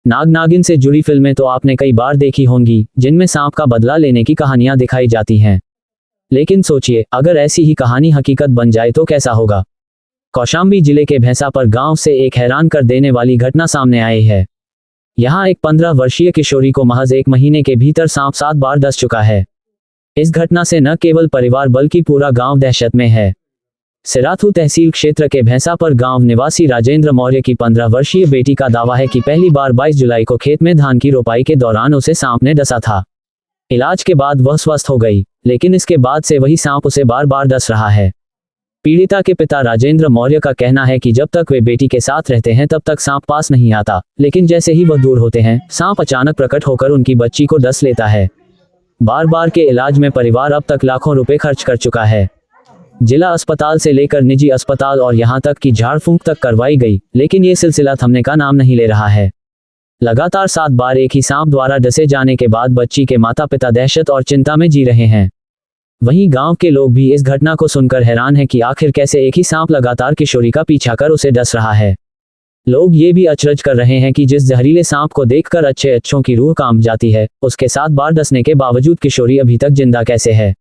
नाग नागिन से जुड़ी फिल्में तो आपने कई बार देखी होंगी, जिनमें सांप का बदला लेने की कहानियां दिखाई जाती हैं। लेकिन सोचिए, अगर ऐसी ही कहानी हकीकत बन जाए तो कैसा होगा। कौशाम्बी जिले के भैंसापर गांव से एक हैरान कर देने वाली घटना सामने आई है। यहां एक 15 वर्षीय किशोरी को महज 1 महीने के भीतर सांप 7 बार डस चुका है। इस घटना से न केवल परिवार बल्कि पूरा गांव दहशत में है। सिराथू तहसील क्षेत्र के भैंसापर गांव निवासी राजेंद्र मौर्य की 15 वर्षीय बेटी का दावा है कि पहली बार 22 जुलाई को खेत में धान की रोपाई के दौरान उसे सांप ने डसा था। इलाज के बाद वह स्वस्थ हो गई, लेकिन इसके बाद से वही सांप उसे बार बार डस रहा है। पीड़िता के पिता राजेंद्र मौर्य का कहना है कि जब तक वे बेटी के साथ रहते हैं तब तक सांप पास नहीं आता, लेकिन जैसे ही वह दूर होते हैं सांप अचानक प्रकट होकर उनकी बच्ची को डस लेता है। बार बार के इलाज में परिवार अब तक लाखों रुपए खर्च कर चुका है। जिला अस्पताल से लेकर निजी अस्पताल और यहां तक कि झाड़ फूंक तक करवाई गई, लेकिन ये सिलसिला थमने का नाम नहीं ले रहा है। लगातार 7 बार एक ही सांप द्वारा डसे जाने के बाद बच्ची के माता पिता दहशत और चिंता में जी रहे हैं। वहीं गांव के लोग भी इस घटना को सुनकर हैरान हैं कि आखिर कैसे एक ही सांप लगातार किशोरी का पीछा कर उसे डस रहा है। लोग ये भी अचरज कर रहे हैं कि जिस जहरीले सांप को देखकर अच्छों की रूह कांप जाती है, उसके 7 बार डसने के बावजूद किशोरी अभी तक जिंदा कैसे है।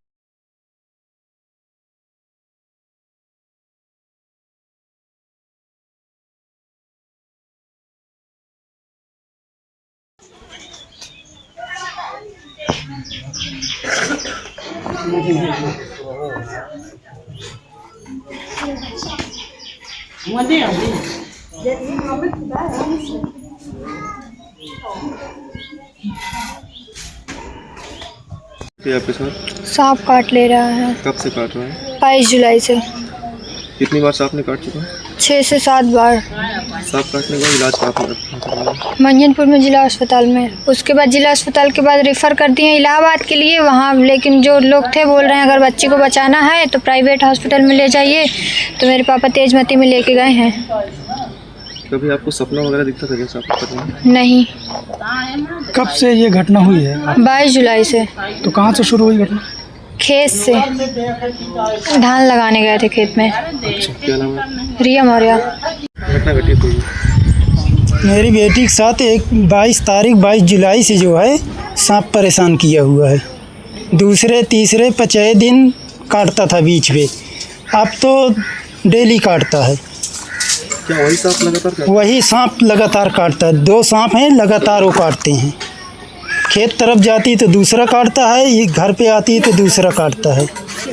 आपके साथ सांप काट ले रहा है। कब से काट रहा है? 22 जुलाई से। कितनी बार सांप ने काट चुका है? 6 से 7 बार। सांप काटने का इलाज कहाँ पर? मंजनपुर में जिला अस्पताल में। उसके बाद जिला अस्पताल के बाद रेफ़र कर दिए इलाहाबाद के लिए वहाँ, लेकिन जो लोग थे बोल रहे हैं अगर बच्ची को बचाना है तो प्राइवेट हॉस्पिटल में ले जाइए, तो मेरे पापा तेजमती में लेके गए हैं। कभी आपको सपना वगैरह दिखता था क्या सांप काटने? नहीं। कब से ये घटना हुई है? 22 जुलाई से। तो कहाँ से शुरू हुई घटना? खेत से, धान लगाने गए थे खेत में। अच्छा, क्या नाम है? रिया मौर्य। घटना घटी हुई? मेरी बेटी के साथ 22 जुलाई से जो है सांप परेशान किया हुआ है। दूसरे तीसरे 5 दिन काटता था बीच में, अब तो डेली काटता है। क्या वही सांप लगातार काटता? वही सांप लगातार काटता है। 2 सांप हैं लगातार वो काटते हैं। खेत तरफ जाती तो दूसरा काटता है, ये घर पे आती तो दूसरा काटता है।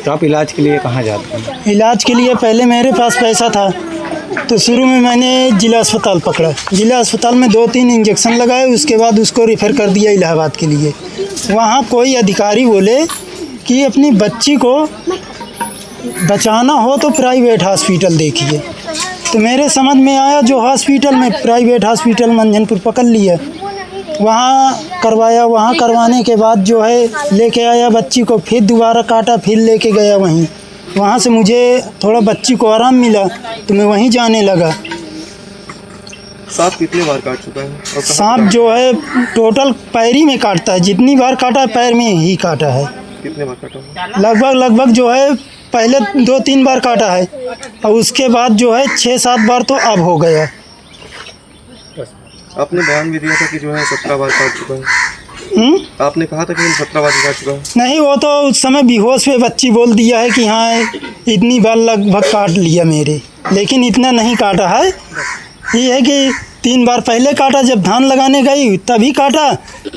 तो आप इलाज के लिए कहाँ जाते हैं? इलाज के लिए पहले मेरे पास पैसा था तो शुरू में मैंने जिला अस्पताल पकड़ा। जिला अस्पताल में 2-3 इंजेक्शन लगाए, उसके बाद उसको रेफ़र कर दिया इलाहाबाद के लिए। वहाँ कोई अधिकारी बोले कि अपनी बच्ची को बचाना हो तो प्राइवेट हॉस्पिटल देखिए। तो मेरे समझ में आया जो हॉस्पिटल में प्राइवेट हॉस्पिटल मंझनपुर पकड़ लिया, वहाँ करवाया। वहाँ करवाने के बाद जो है लेके आया बच्ची को, फिर दोबारा काटा, फिर लेके गया वहीं। वहाँ से मुझे थोड़ा बच्ची को आराम मिला तो मैं वहीं जाने लगा। सांप कितने बार काट चुका है? सांप जो है टोटल पैर ही में काटता है, जितनी बार काटा है पैर में ही काटा है। कितने बार काटा? लगभग जो है पहले 2-3 बार काटा है और उसके बाद जो है 6-7 बार तो अब हो गया। आपने बयान भी दिया था कि जो है 17 बार काट चुका है। आपने कहा था कि 17 बार काट चुका है। नहीं, वो तो उस समय बेहोश पे बच्ची बोल दिया है कि हाँ इतनी बार लगभग काट लिया मेरे, लेकिन इतना नहीं काटा है। ये है कि 3 बार पहले काटा जब धान लगाने गई तभी काटा,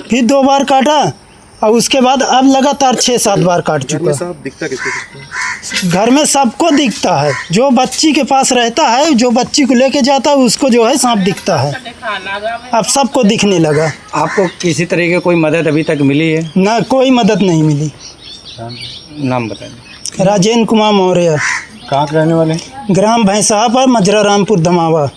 फिर 2 बार काटा और उसके बाद अब लगातार 6-7 बार काट चुका। सांप दिखता किसको? घर में सबको दिखता है, जो बच्ची के पास रहता है, जो बच्ची को लेके जाता है उसको जो है सांप दिखता है। अब सबको दिखने लगा। आपको किसी तरह की कोई मदद अभी तक मिली है? ना, कोई मदद नहीं मिली। नाम बताइए। राजेंद्र कुमार मौर्य। कहाँ के रहने वाले? ग्राम भैंसापर, मजरा रामपुर, धमावा।